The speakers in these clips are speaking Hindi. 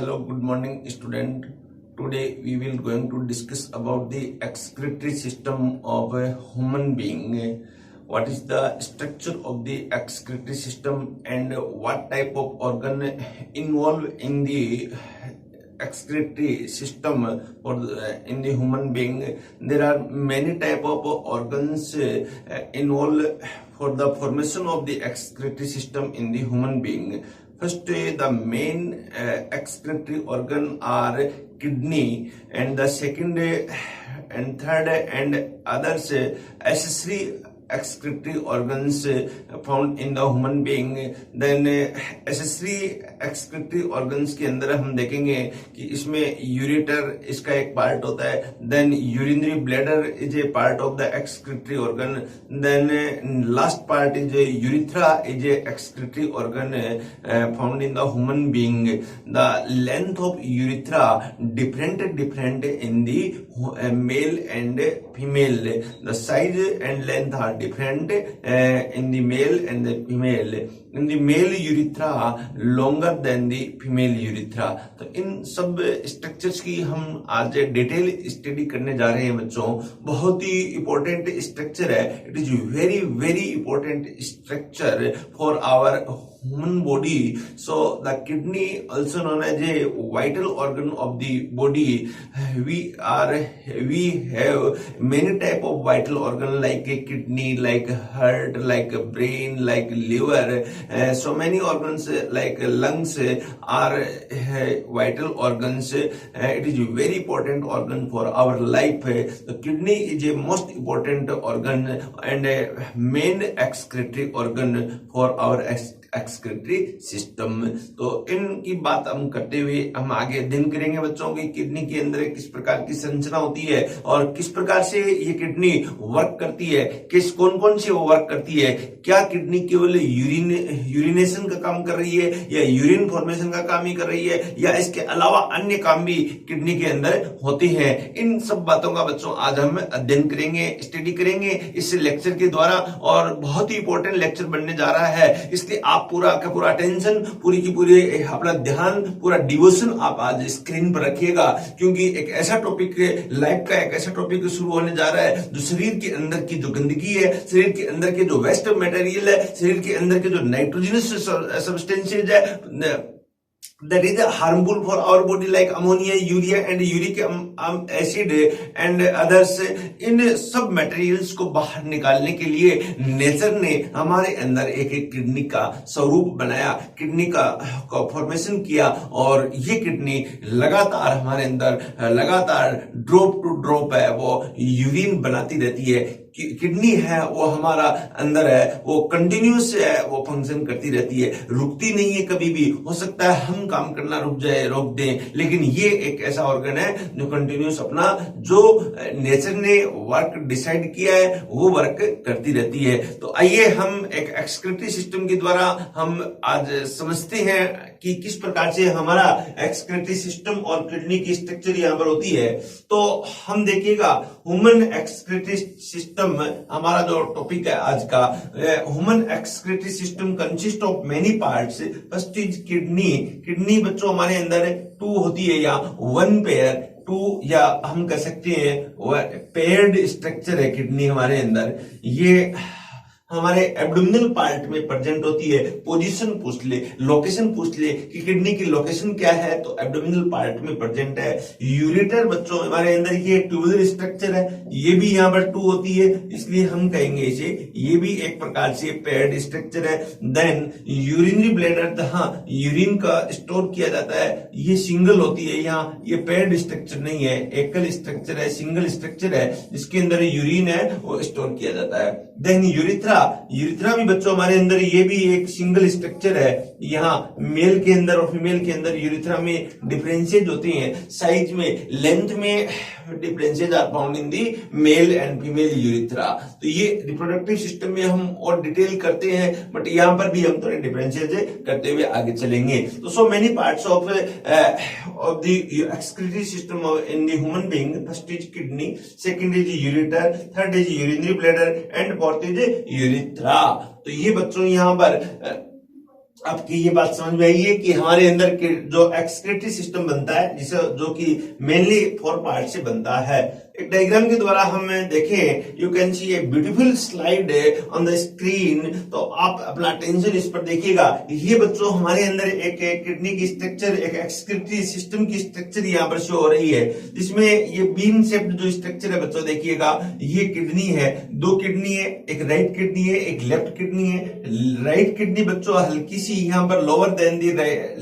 Hello, good morning, student. Today we will going to discuss about the excretory system of a human being. What is the structure of the excretory system and what type of organ involved in the excretory system in the human being. There are many type of organs involved for the formation of the excretory system in the human being. First, the main excretory organ are kidney, and the second and third and others accessory excretory organs found in the human being. Then accessory excretory organs के अंदर हम देखेंगे कि इसमें यूरेटर इसका एक पार्ट होता है. Then urinary bladder is a part of the excretory organ. Then last part is a urethra is a excretory organ found in the human being. The length of urethra different in the male and female. The size and length are different in the male and the female. In the male urethra longer than the female urethra. तो इन सब स्ट्रक्चर्स की हम आज डिटेल स्टडी करने जा रहे हैं बच्चों. बहुत ही इंपॉर्टेंट स्ट्रक्चर है. It is very important structure for our human body. So the kidney, also known as a vital organ of the body, we have many type of vital organ like a kidney, like heart, like a brain, like liver. So many organs like lungs are vital organs. It is a very important organ for our life. The kidney is a most important organ and a main excretory organ for our excretory system. तो इनकी बात हम करते हुए हम आगे अध्ययन करेंगे बच्चों की किडनी के अंदर किस प्रकार की संरचना होती है और किस प्रकार से ये किडनी वर्क करती है, कौन से वो वर्क करती है. क्या किडनी केवल यूरिनेशन का काम कर रही है या यूरिन फॉर्मेशन का काम ही कर रही है या इसके अलावा अन्य काम भी किडनी के अंदर होते हैं. इन सब बातों का बच्चों आज हम अध्ययन करेंगे, स्टडी करेंगे इस लेक्चर के द्वारा और बहुत ही इंपॉर्टेंट लेक्चर बनने जा रहा है. इसलिए आप पूरा का पूरा अटेंशन, पूरी की पूरी अपना ध्यान, पूरा डिवोशन आप आज स्क्रीन पर रखिएगा क्योंकि एक ऐसा टॉपिक लाइफ का एक ऐसा टॉपिक शुरू होने जा रहा है जो शरीर के अंदर की जो गंदगी है, शरीर के अंदर के जो वेस्ट मटेरियल है, शरीर के अंदर के जो नाइट्रोजनस सब्सटेंसेज है that is harmful for our body like ammonia, urea and uric acid and others. इन सब मटेरियल्स को बाहर निकालने के लिए नेचर ने हमारे अंदर एक किडनी का स्वरूप बनाया, किडनी का फॉर्मेशन किया और ये किडनी लगातार हमारे अंदर लगातार ड्रॉप टू ड्रॉप है वो यूरिन बनाती रहती है. किडनी है वो हमारा अंदर है, वो कंटिन्यूस है, वो फंक्शन करती रहती है, रुकती नहीं है कभी भी. हो सकता है हम काम करना रोक दें, लेकिन ये एक ऐसा ऑर्गन है जो कंटिन्यूस अपना जो नेचर ने वर्क डिसाइड किया है वो वर्क करती रहती है. तो आइए हम एक एक्सक्रीटरी सिस्टम के द्वारा हम आज समझते हैं कि किस प्रकार से हमारा एक्सक्रीटरी सिस्टम और किडनी की स्ट्रक्चर यहां पर होती है. तो हम देखिएगा ह्यूमन एक्सक्रीटरी सिस्टम हमारा जो टॉपिक है आज का. Human excretory system consist of many parts. First is kidney. Kidney बच्चों हमारे अंदर 2 होती है या 1 पेयर 2 या हम कह सकते हैं पेयर्ड स्ट्रक्चर है किडनी हमारे अंदर. ये हमारे एब्डोमिनल पार्ट में प्रेजेंट होती है. पोजीशन पूछ ले, लोकेशन पूछ ले कि किडनी की लोकेशन क्या है तो एब्डोमिनल पार्ट में प्रेजेंट है. यूरेटर बच्चों हमारे अंदर ये ट्यूबुलर स्ट्रक्चर है, ये भी यहाँ पर 2 होती है इसलिए हम कहेंगे इसे ये भी एक प्रकार से पेयर्ड स्ट्रक्चर है. देन यूरिनरी ब्लैडर जहां यूरिन का स्टोर किया जाता है ये सिंगल होती है. यहाँ ये पेयर्ड स्ट्रक्चर नहीं है, एकल स्ट्रक्चर है, सिंगल स्ट्रक्चर है जिसके अंदर यूरिन है वो स्टोर किया जाता है. देन यूरिथ्रा भी बच्चों हमारे अंदर ये भी एक सिंगल स्ट्रक्चर है. यहाँ मेल के अंदर और फीमेल के अंदर यूरिथ्रा में डिफरेंसेज होते हैं, साइज में, लेंथ में differences are found in the male and female urethra. तो ये रिप्रोडक्टिव सिस्टम में हम और डिटेल करते हैं बट यहाँ पर भी हम थोड़े डिफरेंसेज करते हुए आगे चलेंगे. तो so many parts of the excretory system in the human being. First is kidney, second is ureter, third is urinary bladder and fourth is urethra. तो ये बच्चों यहाँ पर आपकी ये बात समझ में आई है कि हमारे अंदर के जो एक्सक्रीटरी सिस्टम बनता है जिसे जो कि मेनली 4 पार्ट से बनता है। एक डायग्राम के द्वारा हम देखें, you can see a beautiful slide on the screen. तो आप अपना अटेंशन इस पर देखिएगा। ये बच्चों हमारे अंदर एक किडनी की स्ट्रक्चर, एक एक्सक्रीटरी सिस्टम की स्ट्रक्चर यहाँ पर शो हो रही है, जिसमें ये बीन शेप्ड जो स्ट्रक्चर है बच्चों देखिएगा। ये किडनी है, 2 किडनी है, एक राइट किडनी है, एक लेफ्ट किडनी है। राइट किडनी बच्चों हल्की सी यहाँ पर लोअर देन दी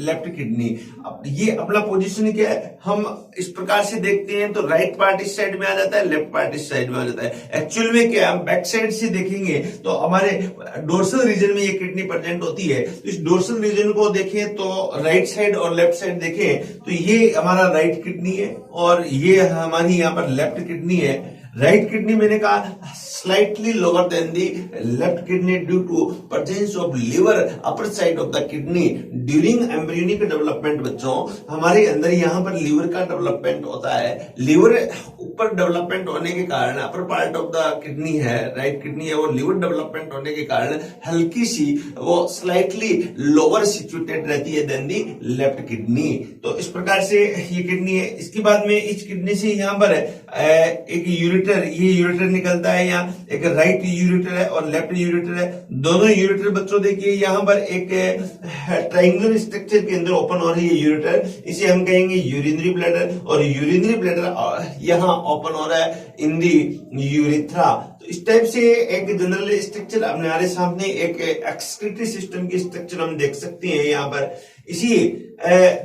लेफ्ट किडनी। अब ये अपना पोजीशन क्या है, हम इस प्रकार से देखते हैं तो राइट पार्ट इस साइड में आ जाता है, लेफ्ट पार्ट इस साइड में आ जाता है। एक्चुअल में क्या, हम बैक साइड से देखेंगे तो हमारे डोर्सल रीजन में ये किडनी प्रेजेंट होती है। तो इस डोर्सल रीजन को देखें तो राइट साइड और लेफ्ट साइड देखें तो ये हमारा राइट किडनी है और ये हमारी यहाँ पर लेफ्ट किडनी है। राइट किडनी मैंने कहा slightly lower than the left kidney due to presence of liver upper side of the kidney during embryonic development। बच्चों हमारे अंदर यहाँ पर लीवर का डेवलपमेंट होता है। लीवर ऊपर डेवलपमेंट होने के कारण upper part of the kidney है, राइट किडनी है, वो लीवर डेवलपमेंट होने के कारण हल्की सी वो स्लाइटली लोअर सिचुएटेड रहती है देन दी लेफ्ट किडनी। तो इस प्रकार से ये किडनी है। इसके बाद में इस किडनी से यहाँ पर एक यूरेटर, ये यूरेटर निकलता है। यहाँ एक राइट यूरेटर है और लेफ्ट यूरेटर है। दोनों यूरेटर बच्चों देखिए यहाँ पर एक ट्रायंगुलर स्ट्रक्चर के अंदर ओपन हो रही है यूरेटर, इसे हम कहेंगे यूरिनरी ब्लैडर। और यूरिनरी ब्लैडर यहाँ ओपन हो रहा है इन दी यूरेथ्रा। तो इस टाइप से एक जनरल स्ट्रक्चर हमारे सामने एक एक्सक्रीटरी सिस्टम की स्ट्रक्चर हम देख सकते हैं यहाँ पर। इसी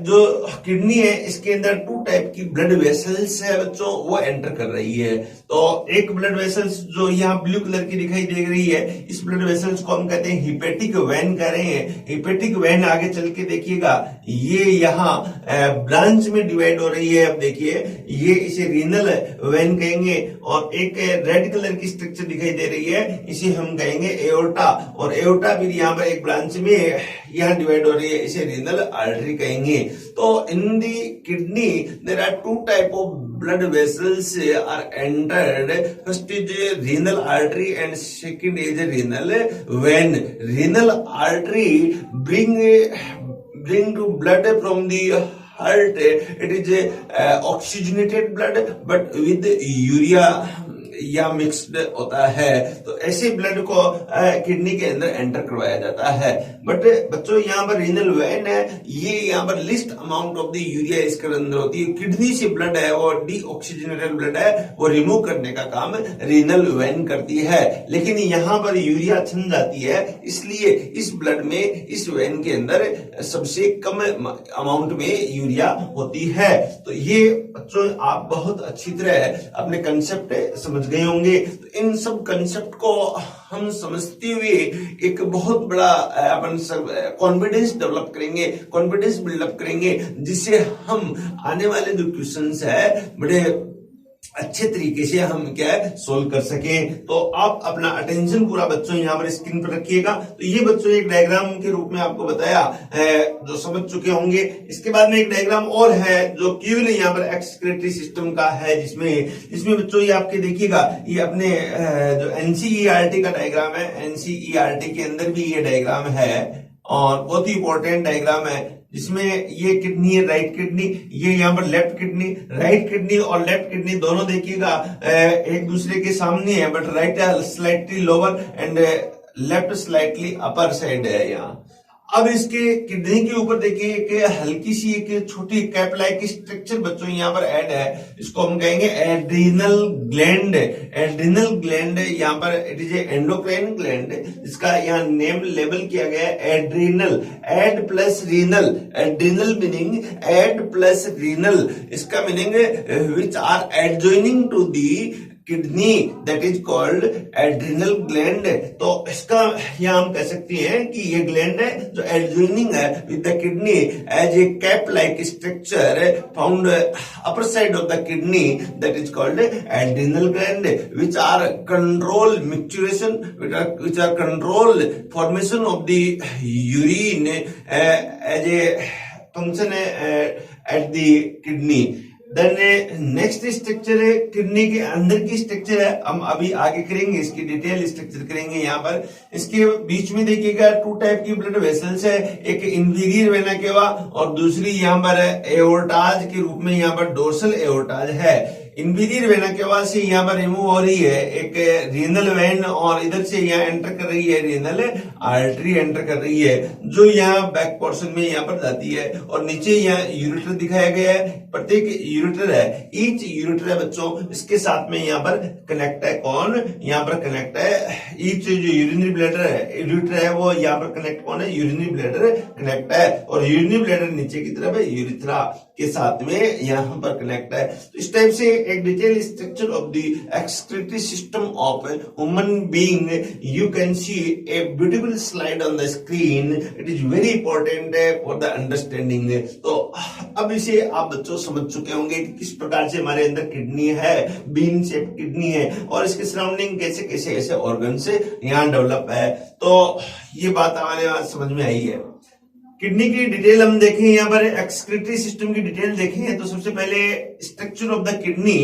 जो किडनी है इसके अंदर 2 टाइप की ब्लड वेसल्स है बच्चों, वो एंटर कर रही है। तो एक ब्लड वेसल्स जो यहाँ ब्लू कलर की दिखाई दे रही है, इस ब्लड वेसल्स को हम कहते हैं हिपेटिक वेन कह रहे हैं। हिपेटिक वेन आगे चल के देखिएगा ये यहाँ ब्रांच में डिवाइड हो रही है। अब देखिए ये इसे रीनल वेन कहेंगे। और एक रेड कलर की स्ट्रक्चर दिखाई दे रही है, इसे हम कहेंगे एओर्टा। और एओर्टा फिर यहाँ पर एक ब्रांच में यहाँ डिवाइड हो रही है, इसे रीनल आर्टरी कहेंगे। तो in the kidney there are 2 type of blood vessels are entered. First is renal artery and second is renal vein. Renal artery bring to blood from the heart. It is oxygenated blood but with urea या मिक्स्ड होता है। तो ऐसे ब्लड को किडनी के अंदर एंटर करवाया जाता है। बट बच्चों यहाँ पर रीनल वेन है, ये यहाँ पर list amount of the urea इसके अंदर होती है। किडनी से ब्लड है वो डीऑक्सीजनेटेड ब्लड है, वो रिमूव करने का काम रीनल वेन करती है। लेकिन यहाँ पर यूरिया छन जाती है, इसलिए इस ब्लड में, इस वेन के अंदर सबसे कम अमाउंट में यूरिया होती है। तो ये बच्चों आप बहुत अच्छी तरह अपने कंसेप्ट समझ गए होंगे। तो इन सब कंसेप्ट को हम समझते हुए एक बहुत बड़ा अपन कॉन्फिडेंस डेवलप करेंगे, कॉन्फिडेंस बिल्डअप करेंगे, जिससे हम आने वाले जो क्वेश्चंस है बड़े अच्छे तरीके से हम क्या है सोल्व कर सकें। तो आप अपना अटेंशन पूरा बच्चों यहाँ पर स्क्रीन पर रखिएगा। तो ये बच्चों एक डायग्राम के रूप में आपको बताया जो समझ चुके होंगे। इसके बाद में एक डायग्राम और है जो केवल यहाँ पर एक्सक्रीटरी सिस्टम का है, जिसमें बच्चों ये आपके देखिएगा ये अपने जो एनसीईआरटी का डायग्राम है, एनसीईआरटी के अंदर भी ये डायग्राम है और बहुत ही इंपॉर्टेंट डायग्राम है, जिसमें ये किडनी है राइट किडनी, ये यहाँ पर लेफ्ट किडनी। राइट किडनी और लेफ्ट किडनी दोनों देखिएगा एक दूसरे के सामने है, but right slightly lower and left slightly upper side है यहाँ। अब इसके किडनी के ऊपर देखिए एक हल्की सी एक छोटी कैप लाइक स्ट्रक्चर बच्चों यहाँ पर ऐड है, इसको हम कहेंगे एड्रिनल ग्लैंड। एड्रिनल ग्लैंड यहाँ पर इट इज एंडोक्राइन ग्लैंड, इसका यहाँ नेम लेबल किया गया है adrenal, ad plus renal. Adrenal meaning ad plus renal, इसका meaning which are adjoining to the kidney, that is called adrenal gland. तो इसका यहाँ हम कह सकते हैं कि ये ग्लैंड है जो एडजॉइनिंग है with the kidney as a cap like structure found upper side of the kidney, that is called adrenal gland, which are control micturition, which are control formation of the urine as a function at the kidney. Then next structure है किडनी के अंदर की स्ट्रक्चर है, हम अभी आगे करेंगे, इसकी डिटेल स्ट्रक्चर करेंगे। यहाँ पर इसके बीच में देखिएगा 2 टाइप की ब्लड वेसल्स है, एक इंफीरियर वेना केवा और दूसरी यहाँ पर एओर्टाज के रूप में यहाँ पर डोर्सल एओर्टाज है। इंफीरियर वेना केवा से यहाँ पर रिमूव हो रही है एक रीनल वेन और इधर से यहाँ एंटर कर रही है रीनल आर्टरी एंटर कर रही है जो यहाँ बैक पोर्शन में यहाँ पर जाती है और नीचे यहाँ यूरेटर दिखाया गया है, प्रत्येक यूरेटर है, ईच यूरेटर है बच्चों, इसके साथ में यहाँ पर कनेक्ट है, कौन यहाँ पर कनेक्ट है, ईच जो यूरिनरी ब्लैडर है यूरेटर है वो यहाँ पर कनेक्ट कौन है, यूरिनरी ब्लैडर कनेक्ट है और यूरिनरी ब्लैडर नीचे की तरफ है यूरिथ्रा के साथ में यहाँ पर कनेक्ट है। तो इस टाइप से एक detail structure of the excretory system of human being you can see a beautiful slide on the screen, it is very important for the understanding. तो अब इसे आप बच्चों समझ चुके होंगे कि किस प्रकार से हमारे अंदर किडनी है, बीन शेप किडनी है और इसके सराउंडिंग कैसे कैसे ऐसे ऑर्गन से यहाँ डेवलप है। तो ये बात हमारे आज समझ में आई है। किडनी की डिटेल हम देखें, यहाँ पर एक्सक्रीटरी सिस्टम की डिटेल देखें तो सबसे पहले structure of the kidney,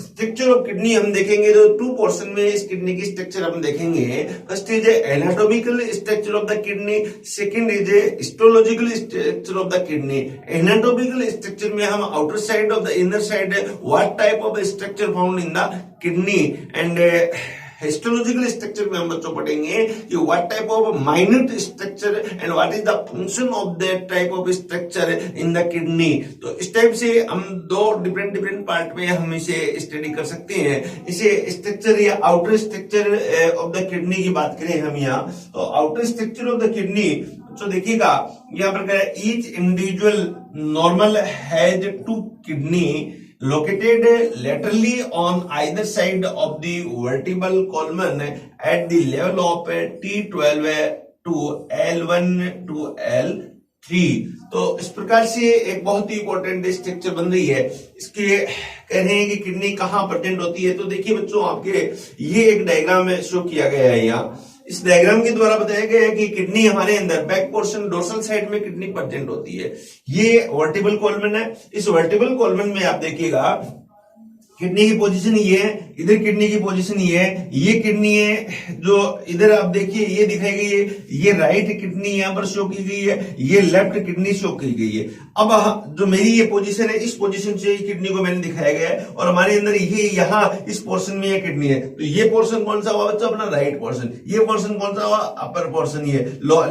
structure of kidney हम देखेंगे तो 2 पोर्शन में इस किडनी की स्ट्रक्चर हम देखेंगे। First is anatomical structure of the kidney, second is histological structure of the kidney. Anatomical structure में हम outer side of the inner side what type of structure found in the kidney and histological structure में हम बच्चों पढ़ेंगे कि what type of minute structure and what is the function of that type of structure in the kidney. तो इस टाइप से हम 2 डिफरेंट पार्ट में हम इसे स्टडी कर सकते हैं। इसे स्ट्रक्चर या outer structure of the kidney की बात करें हम यहाँ, तो outer structure of the kidney तो देखिएगा यहाँ पर क्या है, each individual normal has 2 kidney located laterally on either side of the vertebral column at the level of T12 to L1 to L3। तो इस प्रकार से एक बहुत ही इंपॉर्टेंट स्ट्रक्चर बन रही है। इसके कह रहे हैं कि किडनी कहाँ प्रेजेंट होती है, तो देखिए बच्चों आपके ये एक डायग्राम में शो किया गया है। यहाँ इस डायग्राम के द्वारा बताया गया है कि किडनी हमारे अंदर बैक पोर्शन डोर्सल साइड में किडनी प्रेजेंट होती है। ये वर्टिबल कॉलमन है, इस वर्टिबल कॉलमन में आप देखिएगा किडनी की पोजीशन ये है, इधर किडनी की पोजीशन ये किडनी है जो इधर आप देखिए ये दिखाई गई है, ये राइट किडनी यहाँ पर शो की गई है, ये लेफ्ट किडनी शो की गई है। अब जो मेरी ये पोजीशन है इस पोजीशन से किडनी को मैंने दिखाया गया है और हमारे अंदर ये यहाँ इस पोर्शन में ये किडनी है। तो ये पोर्शन कौन सा हुआ बच्चा, अपना राइट पोर्शन, ये पोर्शन कौन सा हुआ, अपर पोर्शन, ये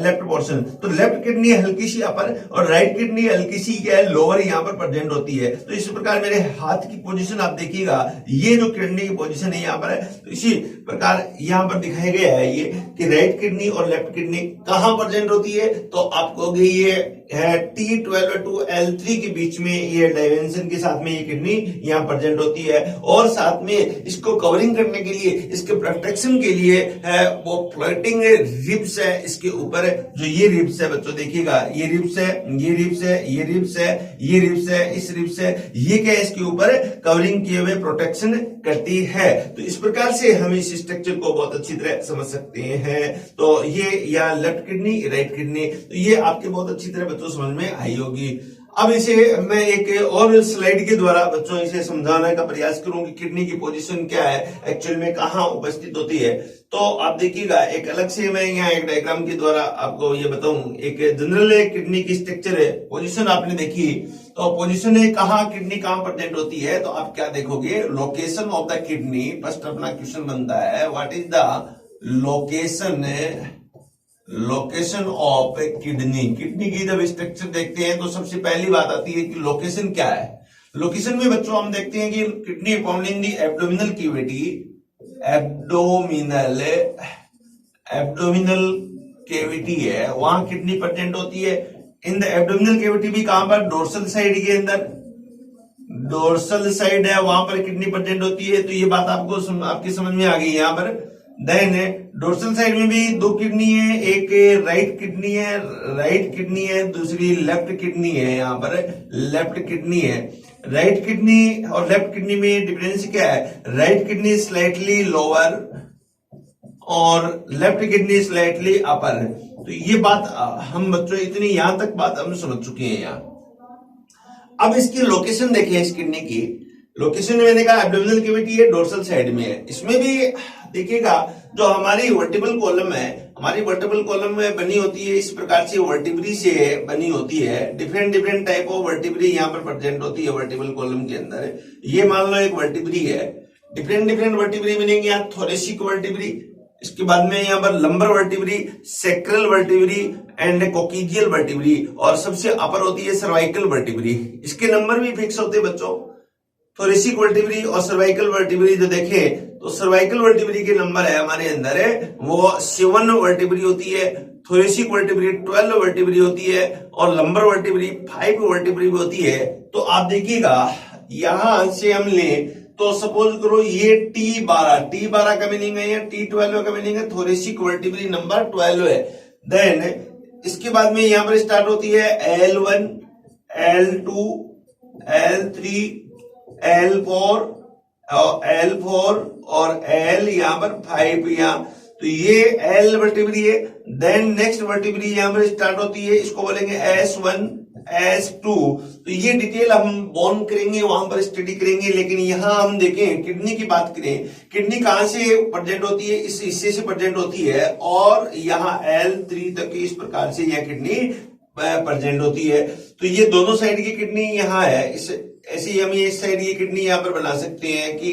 लेफ्ट पोर्शन। तो लेफ्ट किडनी हल्की सी अपर और राइट किडनी हल्की सी क्या है, लोअर यहाँ पर प्रेजेंट होती है। तो इस प्रकार मेरे हाथ की पोजीशन आप देखिए, ये जो किडनी की पोजीशन है यहाँ पर है, तो इसी प्रकार यहाँ पर दिखाया गया है ये कि राइट किडनी और लेफ्ट किडनी कहां प्रेजेंट होती है। तो आपको ये है T12 टू L3 के बीच में ये डायमेंशन के साथ में ये किडनी यहाँ प्रेजेंट होती है और साथ में इसको कवरिंग करने के लिए, इसके प्रोटेक्शन के लिए है वो फ्लोटिंग रिब्स है इसके ऊपर। जो ये रिब्स है बच्चों देखिएगा, ये रिब्स है, ये रिब्स है, ये रिब्स है, ये रिब्स है, इस रिब्स है, ये क्या है इसके ऊपर कवरिंग किए हुए प्रोटेक्शन करती है। तो इस प्रकार से हम इस स्ट्रक्चर को बहुत अच्छी तरह समझ सकते हैं। तो ये या लेफ्ट किडनी राइट किडनी, तो ये आपके बहुत अच्छी तरह बच्चों समझ में आई होगी। अब इसे मैं एक और स्लाइड के द्वारा बच्चों इसे समझाने का प्रयास करूं कि किडनी की पोजीशन क्या है, एक्चुअल में कहां उपस्थित होती है। तो आप देखिएगा एक अलग से मैं यहाँ एक डायग्राम के द्वारा आपको ये बताऊं, एक जनरल किडनी की स्ट्रक्चर है, पोजीशन आपने देखी, तो पोजीशन है कहाँ किडनी कहाँ प्रेजेंट होती है। तो आप क्या देखोगे, location of the kidney. First अपना क्वेश्चन बनता है what is the location of kidney. Kidney की जब स्ट्रक्चर देखते हैं तो सबसे पहली बात आती है कि लोकेशन क्या है। लोकेशन में बच्चों हम देखते हैं कि kidney found in the abdominal cavity, abdominal cavity है, वहां किडनी प्रेजेंट होती है। इन द एब्डोमिनल कैविटी भी कहां पर, डोर्सल साइड के अंदर, डोर्सल साइड है वहां पर किडनी प्रेजेंट होती है। तो ये बात आपको आपकी समझ में आ गई यहाँ पर। देन डोर्सल साइड में भी 2 किडनी है, एक राइट किडनी है, दूसरी लेफ्ट किडनी है। यहाँ पर लेफ्ट किडनी है। राइट किडनी और लेफ्ट किडनी में डिफरेंस क्या है, राइट किडनी स्लाइटली लोअर और लेफ्ट किडनी स्लाइटली अपर। तो ये बात हम बच्चों इतनी यहां तक बात हम समझ चुके हैं। यहाँ अब इसकी लोकेशन देखें, इस किडनी की लोकेशन मैंने कहा एब्डोमिनल कैविटी है, डोर्सल साइड में है। इसमें भी देखिएगा जो हमारी वर्टिबल कॉलम है, हमारी वर्टिबल कॉलम में बनी होती है इस प्रकार से, वर्टिब्री से बनी होती है। Different different type of vertebrae यहाँ पर प्रेजेंट होती है वर्टिबल कॉलम के अंदर। ये मान लो एक वर्टिब्री है, डिफरेंट डिफरेंट वर्टिब्री मिलेंगे यहाँ, थोरेसिक वर्टिब्री, इसके बाद में यहाँ पर lumbar vertebrae, sacral vertebrae and coccygeal vertebrae, और सबसे अपर होती है सर्वाइकल वर्टिब्री। इसके नंबर भी फिक्स होते हैं बच्चों, थोरेसिक वर्टिब्री और सर्वाइकल वर्टिब्री जो देखें तो सर्वाइकल वर्टिब्री के नंबर है हमारे अंदर है वो 7 वर्टिब्री होती है, थोरेसिक वर्टिब्री 12 वर्टिब्री होती है, और लंबर वर्टिब्री 5 वर्टिब्री होती है। तो आप देखिएगा यहां से हम लें तो सपोज करो ये T12 का मीनिंग है, या T12 का मीनिंग है थोरेसिक वर्टिब्री नंबर 12 है। देन इसके बाद में यहां पर स्टार्ट होती है L1, L2, L3, L4 और L यहाँ पर 5 यहाँ, तो ये L वर्टिब्री है। देन नेक्स्ट वर्टिब्री यहाँ पर स्टार्ट होती है, इसको बोलेंगे S1, S2। तो ये डिटेल हम बोन करेंगे, वहां पर स्टडी करेंगे, लेकिन यहाँ हम देखें किडनी की बात करें, किडनी कहां से प्रेजेंट होती है, इस हिस्से से प्रेजेंट होती है, और यहाँ L3 तक इस प्रकार से यह किडनी प्रेजेंट होती है। तो ये दोनों साइड की किडनी यहाँ है, इस ऐसे ही हम ये इस साइड ये किडनी यहाँ पर बना सकते हैं कि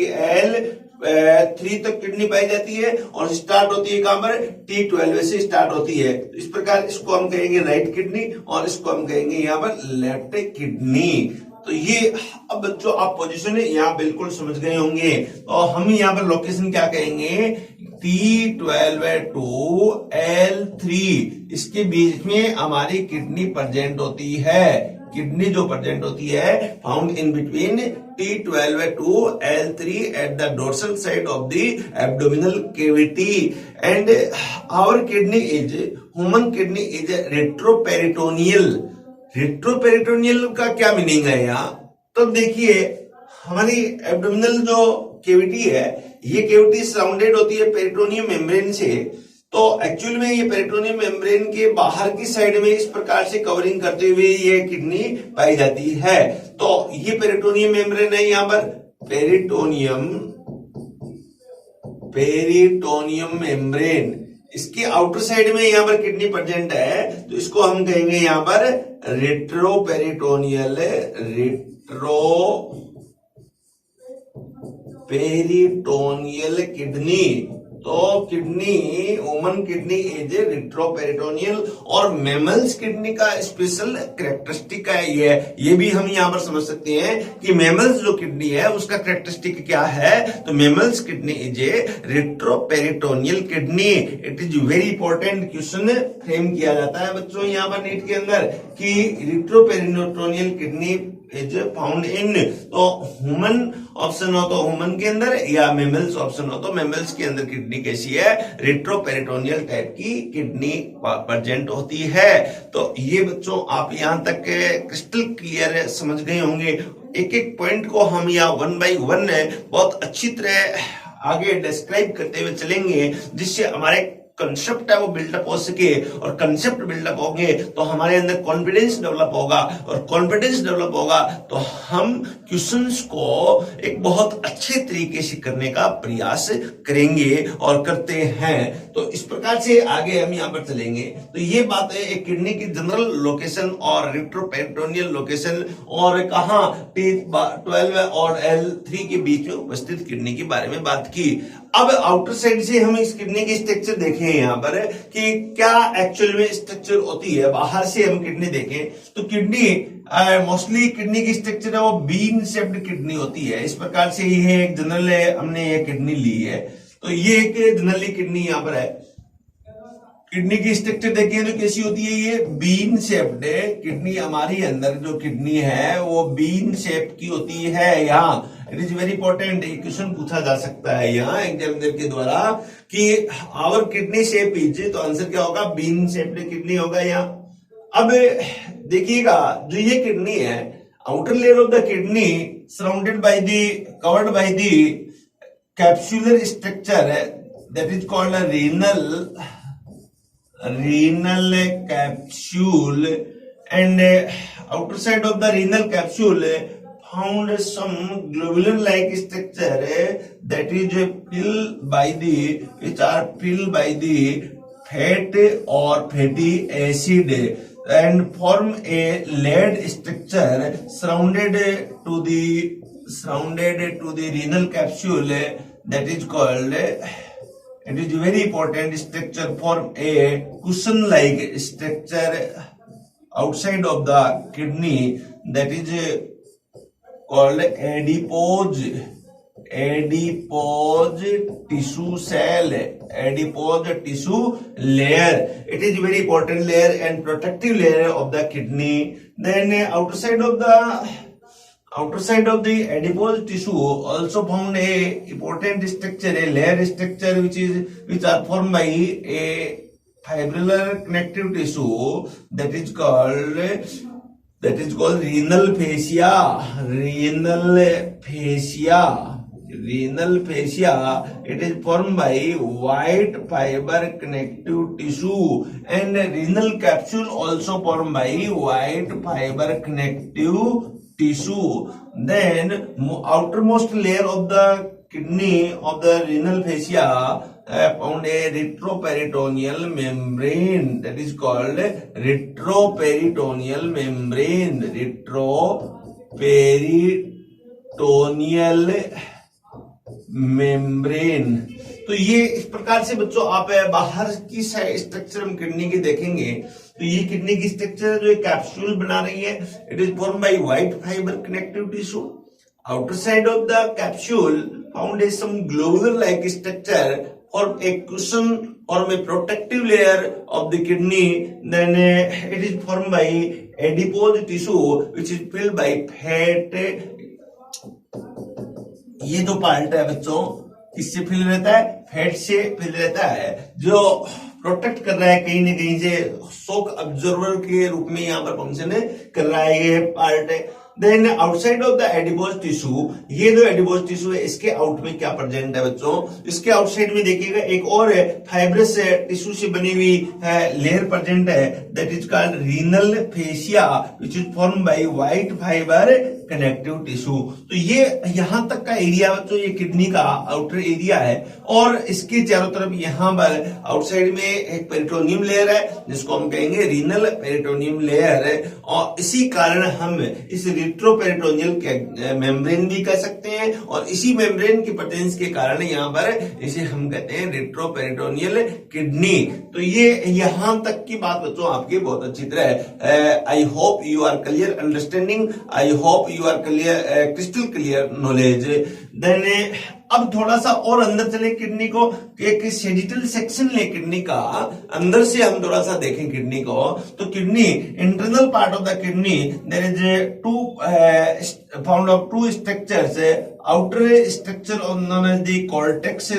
L3 तक किडनी पाई जाती है और स्टार्ट होती है कहां पर, T12 से स्टार्ट होती है। तो इस प्रकार इसको हम कहेंगे राइट किडनी और इसको हम कहेंगे यहाँ पर लेफ्ट किडनी। तो ये अब बच्चों आप पोजीशन यहाँ बिल्कुल समझ गए होंगे। तो हम यहाँ पर लोकेशन क्या कहेंगे, T12 टू L3 इसके बीच में हमारी किडनी प्रेजेंट होती है। किडनी जो प्रेजेंट होती है found in between T12 to L3 at the dorsal side of the abdominal cavity and our kidney is human kidney is retroperitoneal. Retroperitoneal का क्या मीनिंग है यहाँ, तो देखिए हमारी एब्डोमिनल जो कैविटी है ये कैविटी सराउंडेड होती है पेरिटोनियम मेम्ब्रेन से। तो एक्चुअल में ये पेरिटोनियम मेम्ब्रेन के बाहर की साइड में इस प्रकार से कवरिंग करते हुए ये किडनी पाई जाती है। तो ये पेरिटोनियम मेम्ब्रेन है यहाँ पर, पेरिटोनियम मेम्ब्रेन, इसके आउटर साइड में यहाँ पर किडनी प्रेजेंट है, तो इसको हम कहेंगे यहाँ पर रेट्रोपेरिटोनियल किडनी। तो kidney human kidney is retroperitoneal, और मेमल्स किडनी का स्पेशल कैरेक्टरिस्टिक है ये भी हम यहाँ पर समझ सकते हैं कि मेमल्स जो किडनी है उसका कैरेक्टरिस्टिक क्या है। तो mammals kidney is a retroperitoneal kidney. It is very important question frame किया जाता है बच्चों यहाँ पर नीट के अंदर कि retroperitoneal kidney is found in, तो ह्यूमन ऑप्शन हो तो ह्यूमन के अंदर, या मेमल्स ऑप्शन हो तो मेमल्स के अंदर किडनी कैसी है, रेट्रोपेरिटोनियल टाइप की किडनी प्रेजेंट होती है। तो ये बच्चों आप यहां तक क्रिस्टल क्लियर समझ गए होंगे। एक एक पॉइंट को हम यहाँ 1 by 1 बहुत अच्छी तरह आगे डिस्क्राइब करते हुए चलेंगे, जिससे हमारे कंसेप्ट है वो बिल्डअप हो सके, और कंसेप्ट बिल्डअप होंगे तो हमारे अंदर कॉन्फिडेंस डेवलप होगा, और कॉन्फिडेंस डेवलप होगा तो हम क्वेश्चंस को एक बहुत अच्छे तरीके से करने का प्रयास करेंगे और करते हैं। तो इस प्रकार से आगे हम यहाँ पर चलेंगे। तो ये बात है एक किडनी की जनरल लोकेशन और रेट्रोपेरिटोनियल लोकेशन, और कहाँ T12 और L3 के बीच में उपस्थित किडनी के बारे में बात की। अब आउटर साइड से हम इस किडनी की स्ट्रक्चर देखें यहाँ पर कि क्या एक्चुअल में स्ट्रक्चर होती है। बाहर से हम किडनी देखें तो किडनी मोस्टली किडनी की स्ट्रक्चर है वो बीन शेप्ड किडनी होती है। इस प्रकार से ये एक जनरल हमने ये किडनी ली है, तो ये एक जनरली किडनी यहाँ पर है। किडनी की स्ट्रक्चर देखें तो कैसी होती है, ये बीन शेप्ड है किडनी। हमारी अंदर जो किडनी है वो बीन शेप की होती है। यहाँ इट इज वेरी इंपॉर्टेंट, एक क्वेश्चन पूछा जा सकता है यहाँ एग्जामिनर के द्वारा कि आवर किडनी शेप इज, तो आंसर क्या होगा, बीन शेप्ड किडनी होगा यहाँ। अब देखिएगा जो ये किडनी है, outer layer of the kidney surrounded by the covered by the capsular structure that is called renal capsule and outer side of the renal capsule found some globular-like structure that is filled by the fat or fatty acid and form a layered structure surrounded to the renal capsule that is called it is very important structure form a cushion-like structure outside of the kidney that is called adipose tissue cell, adipose tissue layer. It is very important layer and protective layer of the kidney. Then outside of the adipose tissue also found a important structure, a layer structure which are formed by a fibrillar connective tissue that is called renal fascia. Renal fascia, it is formed by white fiber connective tissue and renal capsule also formed by white fiber connective tissue. Then outermost layer of the kidney of the renal fascia found a retroperitoneal membrane that is called retroperitoneal membrane. Retroperitoneal membrane. तो ये इस प्रकार से बच्चों आप बाहर की स्ट्रक्चर हम किडनी की देखेंगे तो ये किडनी की स्ट्रक्चर जो कैप्सूल बना रही है it is form by white fibre connective tissue. Outer side of the capsule found is some globular like structure और ए कुशन और a protective layer of the kidney. Then it is form by adipose tissue which is filled by fat. ये जो पार्ट है बच्चों किससे फिल रहता है? फैट से फिल रहता है जो प्रोटेक्ट कर रहा है कहीं ना कहीं से, शॉक ऑब्जर्वर के रूप में यहाँ पर फंक्शन कर रहा है ये पार्ट है। Then outside of the adipose tissue, ये जो एडिपोज टिश्यू है इसके आउट में क्या प्रेजेंट है बच्चों? इसके आउटसाइड में देखिएगा एक और फाइब्रस टिश्यू से बनी हुई लेयर प्रेजेंट है that is called renal fascia which is form by white fibre connective tissue. तो ये यहां तक का एरिया बच्चों ये किडनी का आउटर एरिया है और इसके चारों तरफ यहां पर आउटसाइड में एक पेरिटोनियम लेयर है जिसको हम कहेंगे रीनल पेरिटोनियम लेयर है और इसी कारण हम इस रिट्रोपेरिटोनियल मेम्ब्रेन भी कह सकते हैं और इसी मेम्ब्रेन की प्रेजेंस के कारण यहाँ पर इसे हम कहते हैं रिट्रोपेरिटोनियल किडनी। तो ये यहां तक की बात बच्चों आपकी बहुत अच्छी तरह I hope you are clear understanding, I hope you are clear crystal clear knowledge. Then अब थोड़ा सा और अंदर चले किडनी को, एक सेजिटल सेक्शन ले किडनी का, अंदर से हम थोड़ा सा देखें किडनी को। तो kidney internal part of the kidney there is found of two structures, outer structure known as the cortex.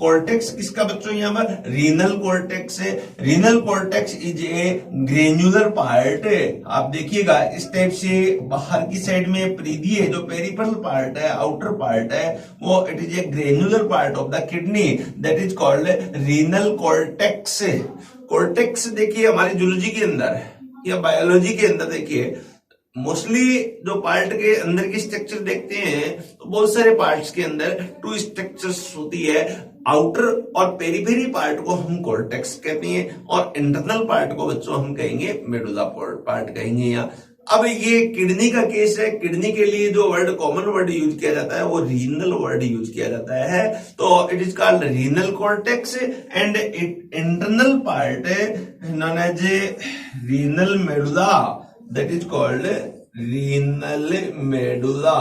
Cortex किसका बच्चों यहाँ पर? रीनल कॉर्टेक्स है। Renal cortex is a granular part. आप देखिएगा इस टाइप से बाहर की साइड में परिधीय जो पेरिफेरल पार्ट है, आउटर पार्ट है, वो it is a granular part of the kidney that is called renal cortex. Cortex देखिए हमारी जूलॉजी के अंदर या बायोलॉजी के अंदर देखिए मोस्टली जो पार्ट के अंदर की स्ट्रक्चर देखते हैं तो बहुत सारे पार्ट्स के अंदर टू स्ट्रक्चर्स होती है। आउटर और पेरिफेरी पार्ट को हम कॉर्टेक्स कहते हैं और इंटरनल पार्ट को बच्चों हम कहेंगे मेडुला पार्ट कहेंगे यहाँ। अब ये किडनी का केस है, किडनी के लिए जो वर्ड कॉमन वर्ड यूज किया जाता है वो रीनल वर्ड यूज किया जाता है। तो it is called renal cortex and internal part known as renal medulla that is called renal medulla.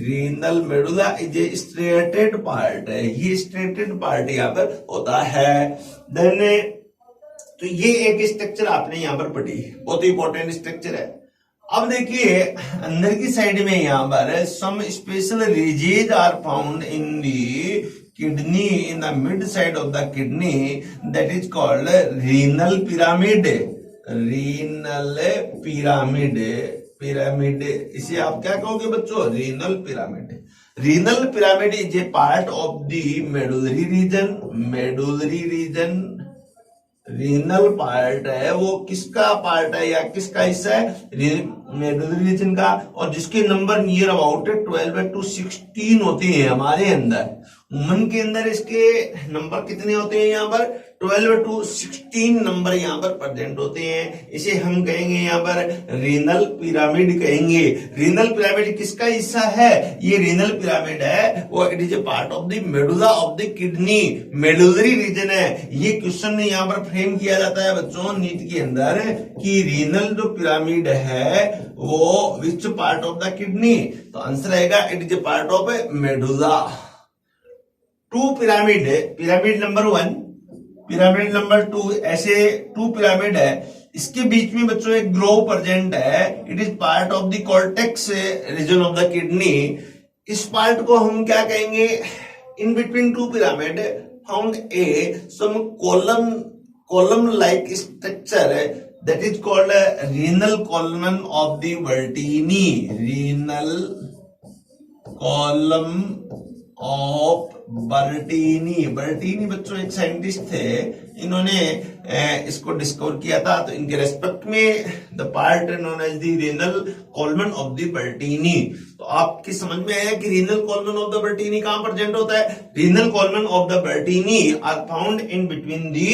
Renal medulla is a striated part है, ये striated part यहाँ पर होता है। Then तो ये एक स्ट्रक्चर आपने यहाँ पर पढ़ी, बहुत इंपॉर्टेंट स्ट्रक्चर है। अब देखिए अंदर की साइड में यहाँ पर some special ridges are found in the kidney in the mid side of the kidney that is called renal pyramid। Renal pyramid, pyramid इसे आप क्या कहोगे बच्चों? Renal pyramid. Renal pyramid is a part of the medullary region, medullary region, renal part है वो किसका पार्ट है या किसका हिस्सा है, मेडुलरी रीजन का, और जिसके नंबर नियर अबाउट 12 to 16 होते हैं हमारे अंदर। वुमन के अंदर इसके नंबर कितने होते हैं, यहाँ पर 12 to 16 नंबर यहाँ पर प्रेजेंट होते हैं। इसे हम कहेंगे यहाँ पर रीनल पिरामिड कहेंगे। रीनल पिरामिड किसका हिस्सा है, ये रीनल पिरामिड है वो it is a part of the medulla of the kidney, medullary region है। ये क्वेश्चन यहाँ पर फ्रेम किया जाता है बच्चों नीट के अंदर कि रीनल जो पिरामिड है वो which part of the kidney, तो आंसर आएगा it is a part of medulla. Two pyramid है, पिरामिड नंबर 1, पिरामिड नंबर 2, ऐसे 2 पिरामिड है। इसके बीच में बच्चों एक ग्रोव प्रेजेंट है, it is part of the cortex region of the kidney. इस पार्ट को हम क्या कहेंगे, in between 2 pyramid found a some column like structure that is called renal column of the Bertini, renal column of बर्टीनी। बर्टीनी बच्चों एक साइंटिस्ट थे, इन्होंने इसको डिस्कवर किया था, तो इनके रेस्पेक्ट में the part known as the renal column of the Bertini. तो आपकी समझ में आया कि renal column of the Bertini कहां प्रेजेंट होता है, renal column of the Bertini are found in between the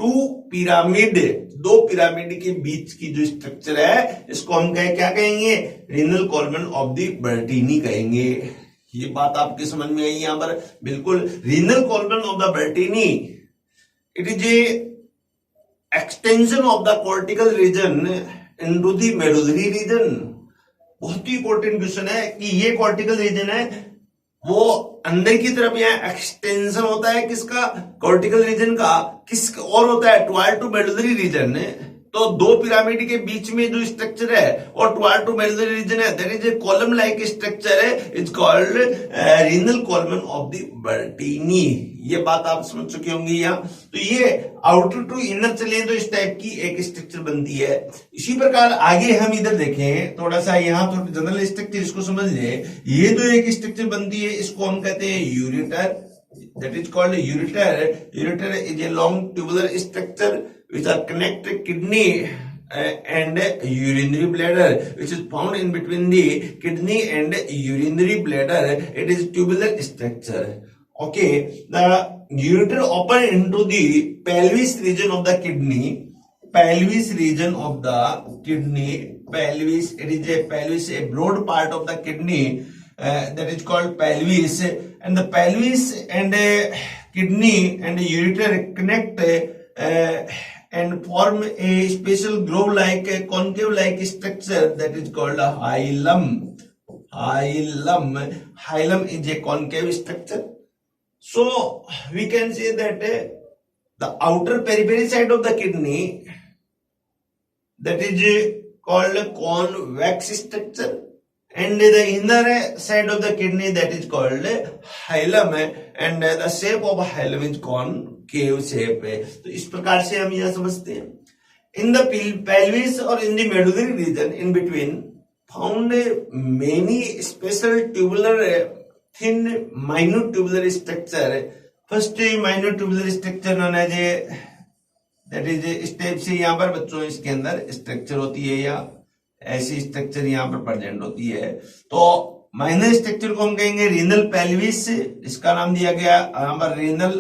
2 pyramid, 2 pyramid के बीच की जो स्ट्रक्चर है इसको हम क्या कहेंगे, रीनल कॉलमन ऑफ द बर्टीनी कहेंगे। ये बात आपके समझ में आई यहां पर बिल्कुल। Renal column of the Bertini it is a extension of the cortical region into the medullary region. बहुत ही इंपॉर्टेंट क्वेश्चन है कि ये कॉर्टिकल रीजन है वो अंदर की तरफ यहाँ एक्सटेंशन होता है किसका, कॉर्टिकल रीजन का, किस और होता है टुवर्ड टू मेडुलरी रीजन। तो 2 पिरामिड के बीच में जो स्ट्रक्चर है और टुवर्ड टू मेडुलरी रीजन है, that is a column like structure है, it's called renal column of the Bertini. ये बात आप समझ चुके होंगे यहाँ। तो ये आउटर टू इनर चले तो इस टाइप की एक स्ट्रक्चर बनती है। इसी प्रकार आगे हम इधर देखें थोड़ा सा, यहाँ थोड़ा जनरल स्ट्रक्चर इसको समझ ले। ये जो एक स्ट्रक्चर बनती है इसको हम कहते हैं ureter, that is called ureter. Ureter is a long tubular structure which are connect kidney and urinary bladder, which is found in between the kidney and urinary bladder. It is tubular structure. Okay, the ureter open into the pelvis region of the kidney. Pelvis region of the kidney. Pelvis. It is a pelvis, a broad part of the kidney that is called pelvis. And the pelvis and kidney and ureter connect. And form a special globe-like, concave-like structure that is called a hilum. Hilum is a concave structure. So we can say that the outer periphery side of the kidney, that is called convex structure, and the inner side of the kidney that is called hilum, and the shape of hilum is concave shape है। तो इस प्रकार से हम यह समझते हैं। इन द pelvis और in the medullary region in between found many special tubular thin minute tubular structure। First minute tubular structure known as that is इस टाइप से यहाँ पर बच्चों इसके अंदर स्ट्रक्चर होती है या ऐसी स्ट्रक्चर यहाँ पर प्रेजेंट होती है। तो माइनर स्ट्रक्चर को हम कहेंगे रीनल पेल्विस, इसका नाम दिया गया यहाँ पर रीनल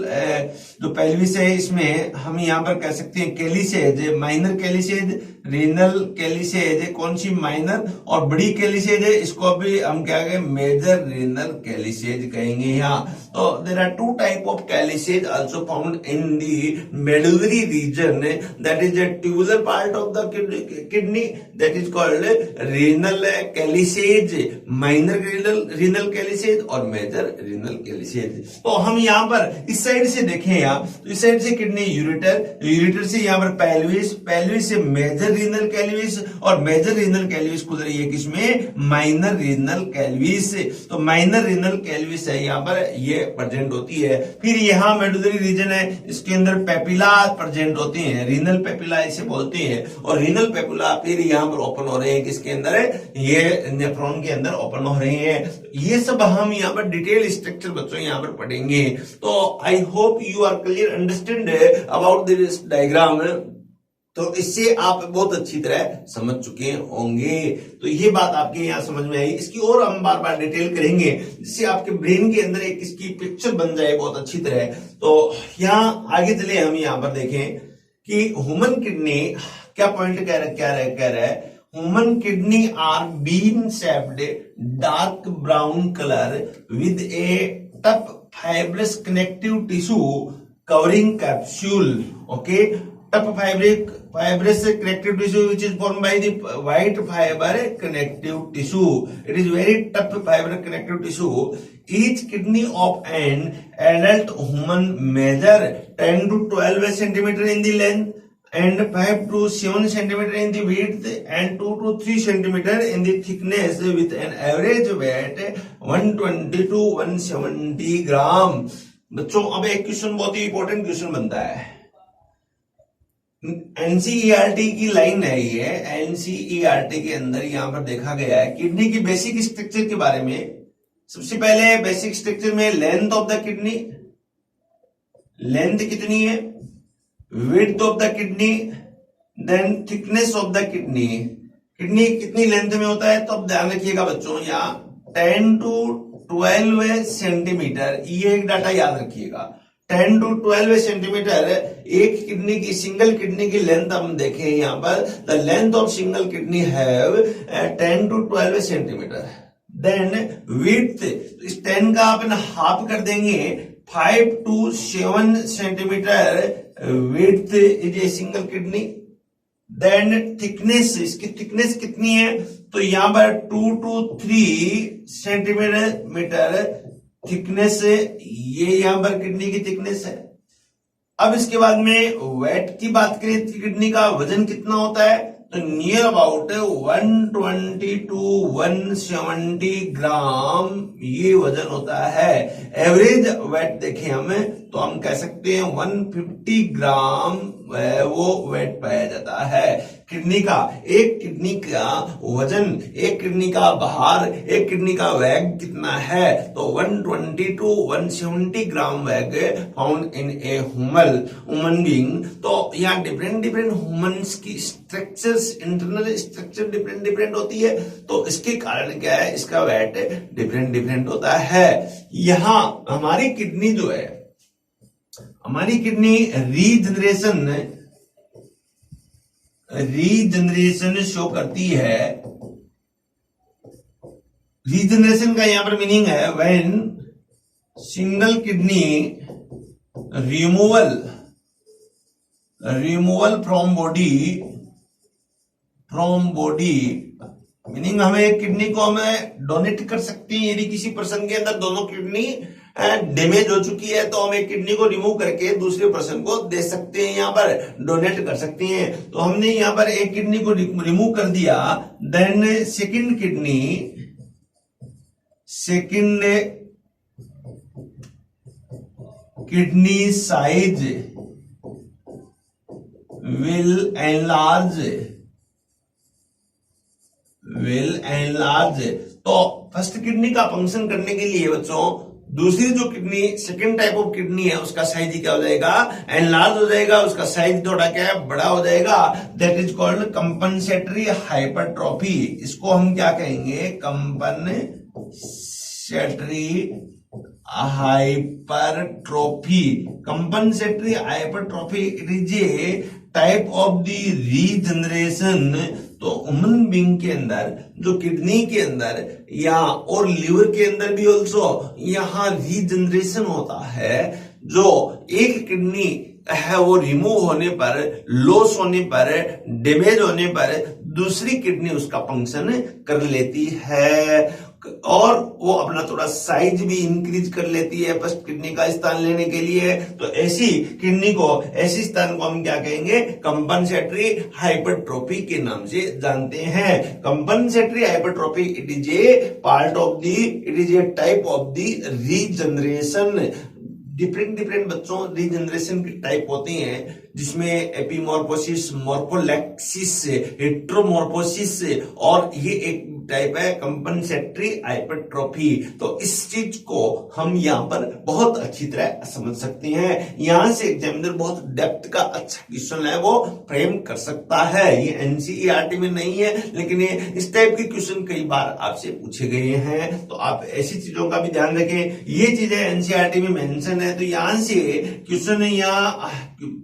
जो पेल्विस है इसमें हम यहाँ पर कह सकते हैं कैलिसेज, माइनर कैलिसेज, रीनल कैलिसेज कौन सी माइनर, और बड़ी कैलिसेज है इसको भी हम क्या कहेंगे मेजर रीनल कैलिसेज कहेंगे यहाँ। तो there are 2 type of calyces also found in the medullary region, that is a tubular part of the kidney that is called renal calicage, minor renal calicage और major renal calicage। तो हम यहाँ पर इस साइड से देखें यहाँ, तो इस साइड से किडनी यूरेटर, यूरेटर से यहाँ पर पेल्विस, पेल्विस से मेजर रीनल कैल्विस और मेजर रीनल कैल्विस खुद रही है किसमें माइनर रीनल कैल्विस। तो माइनर रीनल कैल्विस है यहाँ पर ये प्रेजेंट होती है। फिर यहाँ मेडुलरी रीजन है, इसके अंदर पेपिला प्रेजेंट होते हैं, रीनल पेपिला इसे बोलते हैं, और रीनल पेपिला फिर यहाँ पर ओपन हो रहे हैं किसके अंदर, ये नेफ्रॉन के अंदर ओपन हो रहे रहे हैं। ये सब हम यहाँ पर डिटेल स्ट्रक्चर बच्चों यहाँ पर पढ़ेंगे। तो I hope you are clear understand about this diagram. तो इससे आप बहुत अच्छी तरह समझ चुके होंगे। तो ये बात आपके यहाँ समझ में आई, इसकी और हम बार बार डिटेल करेंगे जिससे आपके ब्रेन के अंदर एक इसकी पिक्चर बन जाए बहुत अच्छी तरह। तो यहाँ आगे चले, हम यहाँ पर देखें कि ह्यूमन किडनी क्या पॉइंट कह रहा है human kidney are bean shaped dark brown colour with a tough fibrous connective tissue covering capsule. Okay, tough fibrous connective tissue which is formed by the white fiber connective tissue. It is very tough fiber connective tissue. Each kidney of an adult human measure 10 to 12 centimeter in the length and 5 to 7 centimeter in the width and 2 to 3 centimeter in the thickness with an average weight 120 to 170 ग्राम। बच्चों अब एक क्वेश्चन बहुत ही इंपॉर्टेंट क्वेश्चन बनता है। एनसीईआरटी की लाइन है ये। एनसीईआरटी के अंदर यहां पर देखा गया है किडनी की बेसिक स्ट्रक्चर के बारे में। सबसे पहले बेसिक स्ट्रक्चर में length of the kidney, length कितनी है, width of the kidney, then thickness of the kidney. Kidney कितनी लेंथ में होता है, तो अब ध्यान रखिएगा बच्चों, यहाँ 10 टू 12 सेंटीमीटर, ये एक डाटा याद रखिएगा। 10 टू 12 सेंटीमीटर एक किडनी की, सिंगल किडनी की लेंथ हम देखें यहाँ पर, the length of single kidney have 10 to 12 centimetre. Then width, इस 10 का अपन हाफ कर देंगे, 5 to 7 centimetre width is a single kidney. Then thickness, इसकी थिकनेस कितनी है, तो यहाँ पर 2 टू 3 सेंटीमीटर थिकनेस, ये यहां पर किडनी की थिकनेस है। अब इसके बाद में वेट की बात करें, किडनी का वजन कितना होता है, तो नियर अबाउट 120 टू 170 ग्राम ये वजन होता है। एवरेज वेट देखें हमें, तो हम कह सकते हैं 150 ग्राम वो वेट पाया जाता है किडनी का। एक किडनी का वजन, एक किडनी का भार, एक किडनी का वेग कितना है, तो 120 टू 170 ग्राम वेग found in a human being. तो यहाँ डिफरेंट ह्यूमंस की स्ट्रक्चर्स, इंटरनल स्ट्रक्चर डिफरेंट होती है, तो इसके कारण क्या है, इसका वेट डिफरेंट होता है। यहाँ हमारी किडनी जो है, हमारी किडनी रीजनरेशन शो करती है। रीजनरेशन का यहां पर मीनिंग है when single kidney removal from body, meaning हमें एक किडनी को हमें डोनेट कर सकते हैं। यदि किसी पर्सन के अंदर दोनों किडनी डैमेज हो चुकी है, तो हम एक किडनी को रिमूव करके दूसरे पर्सन को दे सकते हैं, यहाँ पर डोनेट कर सकते हैं। तो हमने यहाँ पर एक किडनी को रिमूव कर दिया। Then second kidney size will enlarge. तो फर्स्ट किडनी का फंक्शन करने के लिए बच्चों, दूसरी जो किडनी, सेकंड टाइप ऑफ किडनी है, उसका साइज क्या हो जाएगा, एनलार्ज हो जाएगा, उसका साइज थोड़ा क्या है, बड़ा हो जाएगा। That is called compensatory hypertrophy. इसको हम क्या कहेंगे, compensatory hypertrophy. Compensatory hypertrophy it is A type of the regeneration. तो ह्यूमन बीइंग के अंदर, जो किडनी के अंदर या और लिवर के अंदर भी ऑल्सो यहाँ रीजनरेशन होता है। जो एक किडनी है वो रिमूव होने पर, लॉस होने पर, डैमेज होने पर दूसरी किडनी उसका फंक्शन कर लेती है और वो अपना थोड़ा साइज भी इंक्रीज कर लेती है फर्स्ट किडनी का स्थान लेने के लिए। तो ऐसी किडनी को, ऐसी स्थान को हम क्या कहेंगे, कंपनसेटरी हाइपरट्रॉफी के नाम से जानते हैं। Compensatory hypertrophy it is a part of the, it is A type of the regeneration. Different बच्चों रीजनरेशन की टाइप होती हैं, जिसमें एपीमॉर्फोसिस, मॉर्फोलैक्सिस, हेट्रोमॉर्फोसिस, और ये एक टाइप है कंपनसेटरी हाइपरट्रोफी। तो इस चीज को हम यहाँ पर बहुत अच्छी तरह समझ सकते हैं। यहां से एग्जामिनर बहुत डेप्थ का अच्छा क्वेश्चन है वो फ्रेम कर सकता है। ये एनसीईआरटी में नहीं है, लेकिन ये इस टाइप के क्वेश्चन कई बार आपसे पूछे गए हैं, तो आप ऐसी चीजों का भी ध्यान रखें। ये चीजें एनसीईआरटी में मेंशन है, तो यहां से क्वेश्चन यहाँ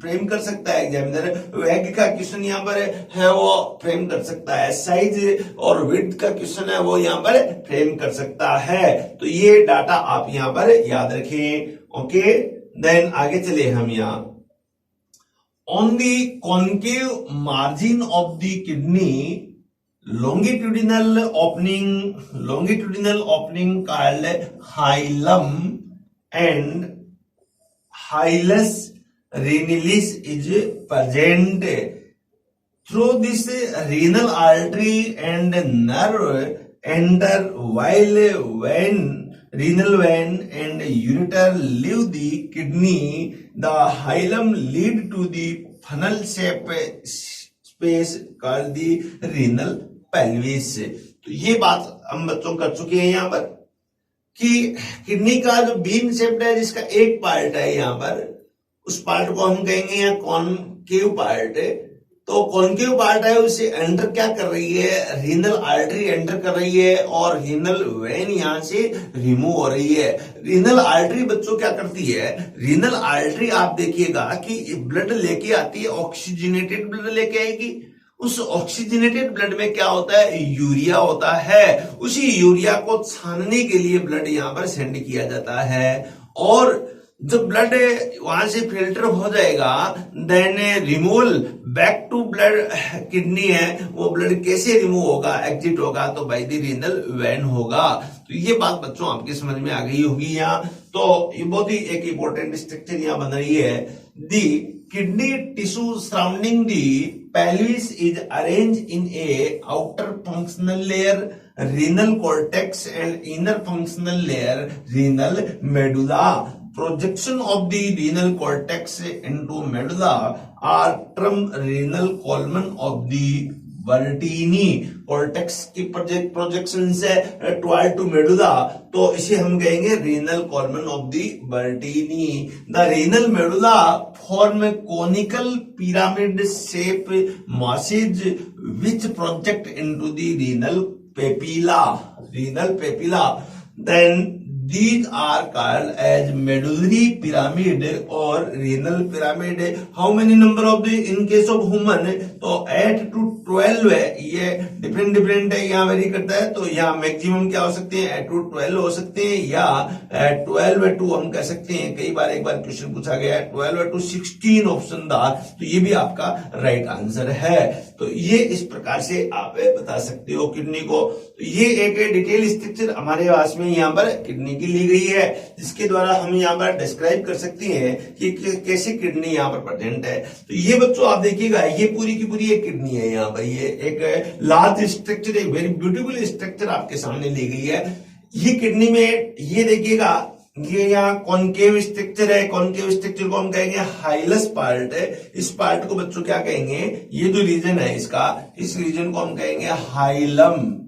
फ्रेम कर सकता है एग्जामिनर। वेग का क्वेश्चन यहाँ पर है वो फ्रेम कर सकता है, साइज और विड्थ का क्वेश्चन है वो यहाँ पर फ्रेम कर सकता है। तो ये डाटा आप यहाँ पर याद रखें। ओके, देन आगे चले हम यहाँ। On the concave margin of the kidney longitudinal opening called hilum and hilus renalis is present through this renal artery and nerve enter while when renal vein and ureter leave the kidney, the hilum lead to the funnel shape space called the renal pelvis। तो ये बात हम बच्चों कर चुके हैं यहाँ पर कि किडनी का जो बीन शेप्ड है, जिसका एक पार्ट है यहाँ पर, उस पार्ट को हम कहेंगे यहाँ कॉनकेव पार्ट। तो कॉनकेव पार्ट है, उसे एंटर क्या कर रही है, रीनल आर्टरी एंटर कर रही है और रीनल वेन यहां से रिमूव हो रही है। रीनल आर्टरी बच्चों क्या करती है, रीनल आर्टरी आप देखिएगा कि ब्लड लेके आती है, ऑक्सीजनेटेड ब्लड लेके आएगी। उस ऑक्सीजनेटेड ब्लड में क्या होता है, यूरिया होता है। उसी यूरिया को छानने के लिए ब्लड यहां पर सेंड किया जाता है, और जब ब्लड वहां से फिल्टर हो जाएगा, then removal back to blood kidney है, वो ब्लड कैसे रिमूव होगा, एग्जिट होगा, तो बाय द रीनल वेन होगा। तो ये बात बच्चों आपके समझ में आ गई होगी यहाँ। तो ये बहुत ही एक इंपॉर्टेंट स्ट्रक्चर यहाँ बन रही है। The kidney tissue surrounding the pelvis is arranged in a outer functional layer renal cortex and inner functional layer renal medulla. Projection of the renal cortex into medulla are termed renal column of the Bertini. Cortex की प्रोजेक्शन से टुवर्ड टू मेडुला, तो इसे हम कहेंगे renal column of the Bertini. The renal medulla form conical pyramid shape masses which project into the renal papilla। Then these are called as medullary pyramid or renal pyramid। how many number of the in case of human, तो 8 to 12 है, ये डिफरेंट है, यहाँ वेरी करता है। तो यहाँ मैक्सिमम क्या हो सकते हैं, 8 to 12 हो सकते हैं, या 12 to हम कह सकते हैं, कई बार एक बार क्वेश्चन पूछा गया है 12 to 16 ऑप्शन था, तो ये भी आपका राइट आंसर है। तो ये इस प्रकार से आप बता सकते हो किडनी को। तो ये एक डिटेल स्ट्रक्चर हमारे पास में यहाँ पर किडनी की ली गई है, जिसके द्वारा हम यहाँ पर डिस्क्राइब कर सकते हैं कि कैसे किडनी यहाँ पर प्रेजेंट है। तो ये बच्चों आप देखिएगा, ये पूरी की पूरी एक किडनी है यहाँ पर, ये एक लार्ज स्ट्रक्चर, एक वेरी ब्यूटीफुल स्ट्रक्चर आपके सामने ली गई है। ये किडनी में ये देखिएगा, ये यहाँ कॉन्केव स्ट्रक्चर है, कॉन्केव स्ट्रक्चर को हम कहेंगे हाइलस पार्ट है। इस पार्ट को बच्चों क्या कहेंगे, ये जो रीजन है इसका, इस रीजन को हम कहेंगे हाइलम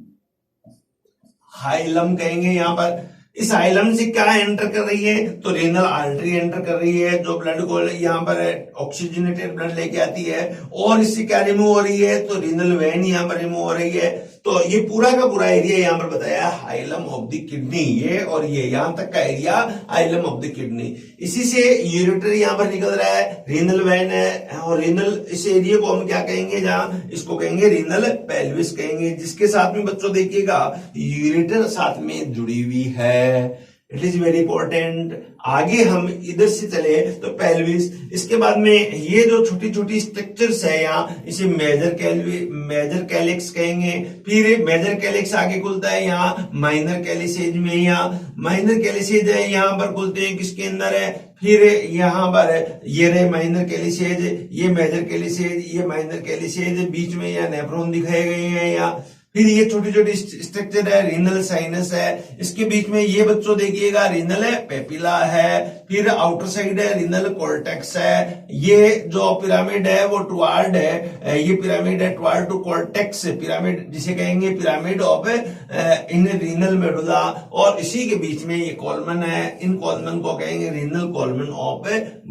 कहेंगे। यहाँ पर इस हाइलम से क्या एंटर कर रही है, तो रेनल आर्टरी एंटर कर रही है, जो ब्लड को यहाँ पर ऑक्सीजनेटेड ब्लड लेके आती है, और इससे क्या रिमूव हो रही है, तो रीनल वेन यहाँ पर रिमूव हो रही है। तो ये पूरा का पूरा एरिया यहाँ पर बताया हाइलम ऑफ द किडनी, ये और ये यहाँ तक का area hilum of the kidney. इसी से यूरेटर यहाँ पर निकल रहा है, रीनल वेन है, और रीनल इस एरिया को हम क्या कहेंगे, जहां इसको कहेंगे रीनल पेल्विस कहेंगे, जिसके साथ में बच्चों देखिएगा यूरेटर साथ में जुड़ी हुई है। It is very important. आगे हम इधर से चले तो पेल्विस, इसके बाद में ये जो छोटी छोटी स्ट्रक्चर्स है यहाँ, इसे मेजर कैलिक्स कहेंगे। फिर मेजर कैलिक्स आगे खुलता है यहाँ माइनर कैलिसेज में, यहाँ माइनर कैलिसेज है, यहाँ पर खुलते हैं किसके अंदर है, फिर यहाँ पर ये रहे माइनर कैलिसेज, ये मेजर कैलिसेज, ये माइनर कैलिसेज, बीच में यहाँ नेफ्रॉन दिखाए गए हैं यहाँ। फिर ये छोटी छोटी स्ट्रक्चर है, रीनल साइनस है, इसके बीच में ये बच्चों देखिएगा रीनल पेपिला है, फिर आउटर साइड है रीनल कॉर्टेक्स है, ये जो पिरामिड है वो टुवार्ड है, ये पिरामिड है टुवार्ड टू कॉर्टेक्स पिरामिड, जिसे कहेंगे pyramid of in renal medulla, और इसी के बीच में ये कॉलमन है, इन कॉलमन को कहेंगे रीनल कॉलमन ऑफ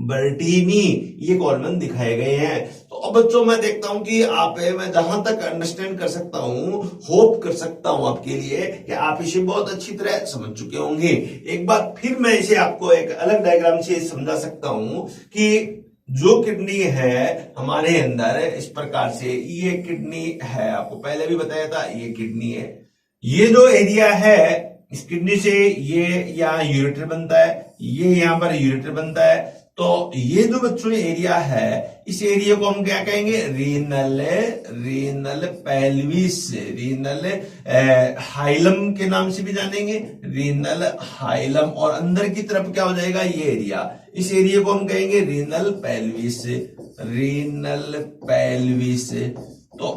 बर्टीनी, ये कॉलमन दिखाए गए हैं। तो अब बच्चों मैं देखता हूं कि मैं जहां तक अंडरस्टैंड कर सकता हूं, होप कर सकता हूं आपके लिए कि आप इसे बहुत अच्छी तरह समझ चुके होंगे। एक बार फिर मैं इसे आपको एक अलग डायग्राम से समझा सकता हूं कि जो किडनी है हमारे अंदर इस प्रकार से, ये किडनी है, आपको पहले भी बताया था, ये किडनी है, ये जो एरिया है इस किडनी से ये यहाँ यूरेटर बनता है, ये यहाँ पर यूरेटर बनता है, तो ये जो बच्चों एरिया है इस एरिया को हम क्या कहेंगे, रीनल पेल्विस, रीनल हाइलम के नाम से भी जानेंगे, रीनल हाइलम, और अंदर की तरफ क्या हो जाएगा ये एरिया, इस एरिया को हम कहेंगे रीनल पेल्विस, रीनल पेल्विस। तो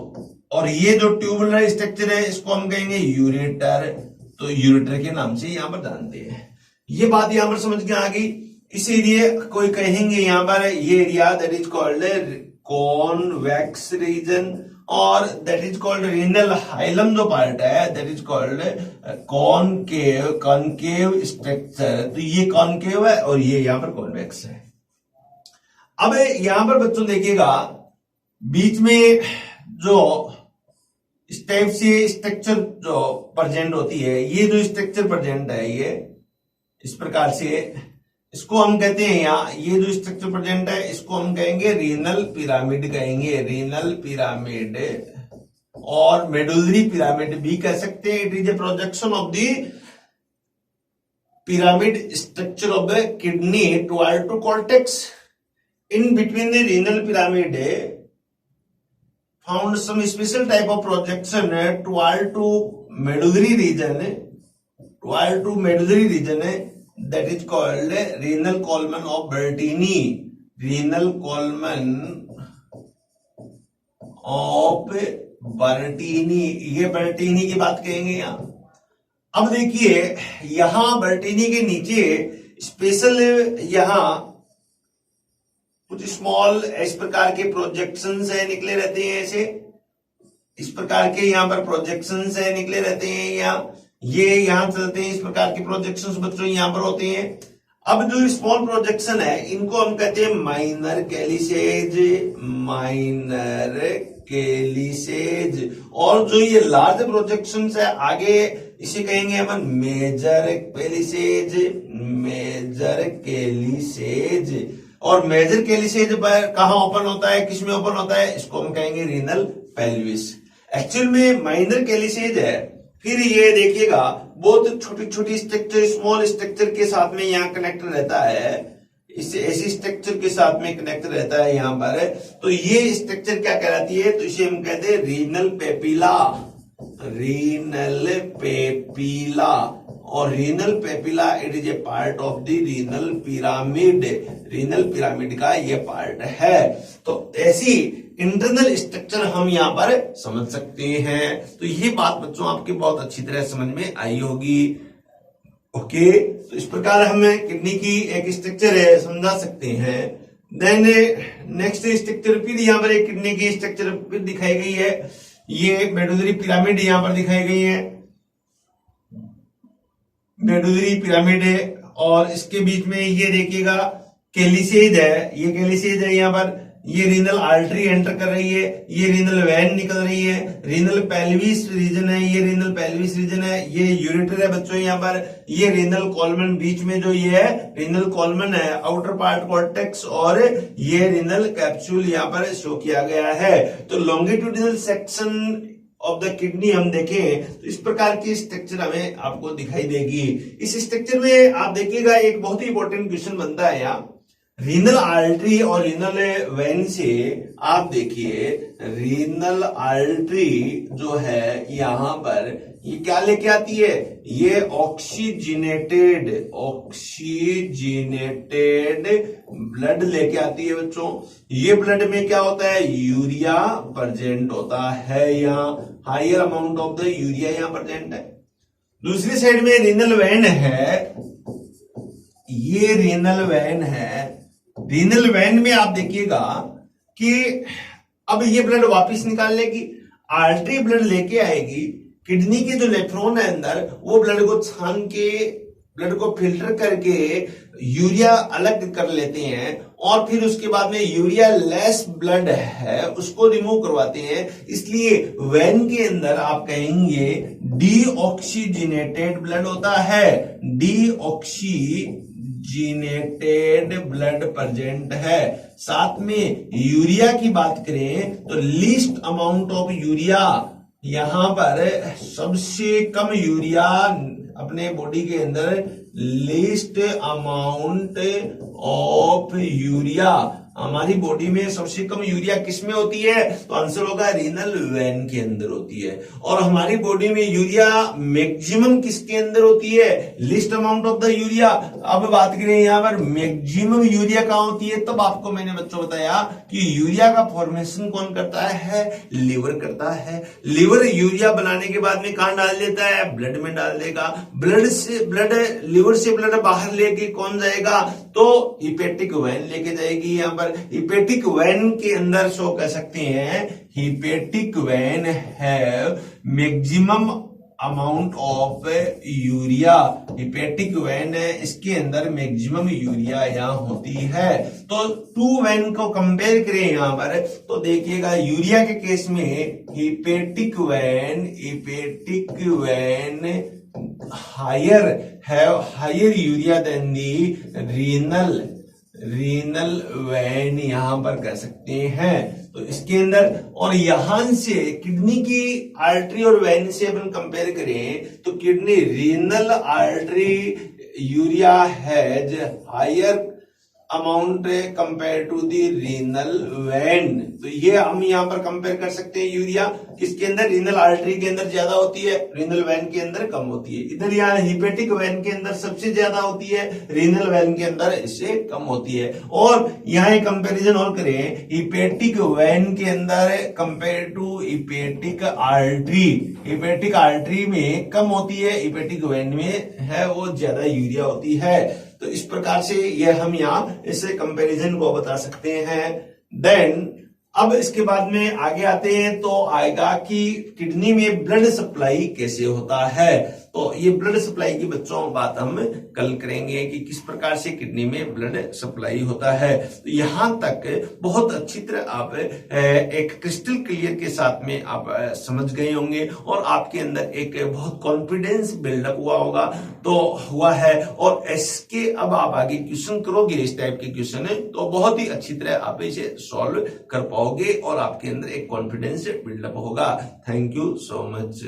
और ये जो ट्यूबुलर स्ट्रक्चर है इसको हम कहेंगे यूरेटर, तो यूरेटर के नाम से यहां पर जानते हैं। ये बात यहां पर समझ के आ गई। इसीलिए कोई कहेंगे यहां पर ये area that is called convex region, और that is called renal hilum जो पार्ट है that is called concave structure. तो ये कॉनकेव है और ये यहां पर कॉन्वेक्स है। अब यहां पर बच्चों देखिएगा बीच में जो इस टाइप से स्ट्रक्चर जो प्रेजेंट होती है, ये जो स्ट्रक्चर प्रेजेंट है ये इस प्रकार से, इसको हम कहते हैं यहाँ, ये जो स्ट्रक्चर प्रेजेंट है इसको हम कहेंगे रीनल पिरामिड, कहेंगे रीनल पिरामिड, और मेडुलरी पिरामिड भी कह सकते हैं। It is a projection of the pyramid structure of the kidney toward to cortex. In between the renal pyramid found some special type of projection toward to medullary region, that is called renal column of Bertini, renal column of Bertini, ये बर्टीनी की बात कहेंगे यहाँ। अब देखिए यहां बर्टीनी के नीचे स्पेशल यहां कुछ स्मॉल इस प्रकार के प्रोजेक्शंस है निकले रहते हैं, ऐसे इस प्रकार के यहाँ पर प्रोजेक्शंस है निकले रहते हैं, ये यहाँ चलते हैं, इस प्रकार के प्रोजेक्शंस बच्चों यहाँ पर होते हैं। अब जो स्मॉल प्रोजेक्शन है इनको हम कहते हैं माइनर कैलिसेज, माइनर कैलिसेज, और जो ये लार्ज प्रोजेक्शंस है आगे इसे कहेंगे हम मेजर कैलिसेज, मेजर कैलिसेज। और मेजर कैलिसेज कहां ओपन होता है, किसमें ओपन होता है, इसको हम कहेंगे रीनल पेल्विस। एक्चुअल में माइनर कैलिसेज है। फिर ये देखिएगा बहुत छोटी छोटी स्ट्रक्चर, स्मॉल स्ट्रक्चर के साथ में यहाँ कनेक्ट रहता है, इस ऐसी स्ट्रक्चर के साथ में कनेक्ट रहता है यहाँ पर। तो ये स्ट्रक्चर क्या कहलाती है, तो इसे हम कहते हैं रीनल पेपिला, रीनल पेपिला। और renal papilla it is a part of the renal pyramid, renal pyramid का ये पार्ट है। तो ऐसी इंटरनल स्ट्रक्चर हम यहाँ पर समझ सकते हैं। तो ये बात बच्चों आपके बहुत अच्छी तरह समझ में आई होगी। ओके, तो इस प्रकार हम किडनी की एक स्ट्रक्चर है समझा सकते हैं। देन नेक्स्ट स्ट्रक्चर फिर यहाँ पर एक किडनी की स्ट्रक्चर फिर दिखाई गई है, ये मेडुलरी पिरामिड यहाँ पर दिखाई गई है, मेडुलरी पिरामिड है। और इसके बीच में ये देखिएगा कैलिसेज है, ये कैलिसेज है यहाँ पर, ये रीनल आर्टरी एंटर कर रही है, ये रीनल वैन निकल रही है, रीनल पेल्विस रीजन है, ये रीनल पेल्विस रीजन है, ये यूरेटर है बच्चों यहाँ पर, ये रीनल कॉलमन बीच में जो ये है रीनल कॉलमन है, आउटर पार्ट कॉर्टेक्स, और ये रीनल कैप्सूल यहाँ पर शो किया गया है। तो longitudinal section of the kidney हम देखें तो इस प्रकार की स्ट्रक्चर हमें आपको दिखाई देगी। इस स्ट्रक्चर में आप देखिएगा एक बहुत ही इंपॉर्टेंट क्वेश्चन बनता है यहाँ, रीनल आर्टरी और रीनल वेन से आप देखिए, रीनल आर्टरी जो है यहाँ पर ये क्या लेके आती है, ये ऑक्सीजनेटेड ब्लड लेके आती है बच्चों। ये ब्लड में क्या होता है, यूरिया प्रेजेंट होता है, यहाँ higher amount of the urea यहाँ प्रेजेंट है। दूसरी साइड में रीनल वेन है, ये रीनल वेन है। रीनल वेन में आप देखिएगा कि अब ये ब्लड वापस निकाल लेगी, आर्टरी ब्लड लेके आएगी, किडनी के जो इलेक्ट्रॉन है अंदर वो ब्लड को छान के, ब्लड को फिल्टर करके यूरिया अलग कर लेते हैं, और फिर उसके बाद में यूरिया लेस ब्लड है उसको रिमूव करवाते हैं। इसलिए वेन के अंदर आप कहेंगे डीऑक्सीजनेटेड ब्लड होता है, डीऑक्सीजनेटेड ब्लड प्रेजेंट है। साथ में यूरिया की बात करें तो लीस्ट अमाउंट ऑफ यूरिया, यहां पर सबसे कम यूरिया अपने बॉडी के अंदर, लीस्ट अमाउंट ऑफ यूरिया, हमारी बॉडी में सबसे कम यूरिया किस में होती है, तो आंसर होगा रीनल वेन के अंदर होती है। और हमारी बॉडी में यूरिया मैक्सिमम किसके अंदर होती है, list amount of the urea. अब बात करें यहां पर मैक्सिमम यूरिया कहां होती है, तब आपको मैंने बच्चों बताया कि यूरिया का फॉर्मेशन कौन करता है, लीवर करता है। लीवर यूरिया बनाने के बाद में कहां डाल देता है, ब्लड में डाल देगा। लीवर से ब्लड बाहर लेके कौन जाएगा, तो हिपेटिक वेन लेके जाएगी। यहां पर हिपेटिक वेन के अंदर शो कह सकते हैं, hepatic when have maximum amount of urea. Hepatic when है, इसके अंदर मैक्सिमम यूरिया यहाँ होती है। तो टू वेन को कंपेयर करें यहां पर तो देखिएगा, यूरिया के केस में hepatic vein higher urea than the renal vein यहां पर कह सकते हैं। तो इसके अंदर, और यहां से किडनी की आर्टरी और वेन से अपन कंपेयर करें तो kidney renal artery urea has higher amount compare to the renal vein. तो ये हम यहां पर कंपेयर कर सकते हैं, यूरिया किसके अंदर, रीनल आर्टरी के अंदर ज्यादा होती है, रीनल वेन के अंदर कम होती है। इधर यहाँ हिपेटिक वेन के अंदर सबसे ज्यादा होती है, रीनल वेन के अंदर इससे कम होती है। और यहाँ एक कंपेरिजन और करें, हिपेटिक वेन के अंदर कंपेयर टू हिपेटिक आर्टरी में कम होती है, हिपेटिक वेन में है वो ज्यादा यूरिया होती है। तो इस प्रकार से ये हम यहाँ इस कंपैरिजन को बता सकते हैं। देन अब इसके बाद में आगे आते हैं तो आएगा कि किडनी में ब्लड सप्लाई कैसे होता है। तो ये ब्लड सप्लाई की बच्चों बात हम कल करेंगे कि किस प्रकार से किडनी में ब्लड सप्लाई होता है। तो यहां तक बहुत अच्छी तरह आप एक क्रिस्टल क्लियर के साथ में आप समझ गए होंगे और आपके अंदर एक बहुत कॉन्फिडेंस बिल्डअप हुआ होगा, तो हुआ है। और इसके अब आप आगे क्वेश्चन करोगे, इस टाइप के क्वेश्चन है तो बहुत ही अच्छी तरह आप इसे सॉल्व कर पाओगे और आपके अंदर एक कॉन्फिडेंस बिल्डअप होगा। Thank you so much.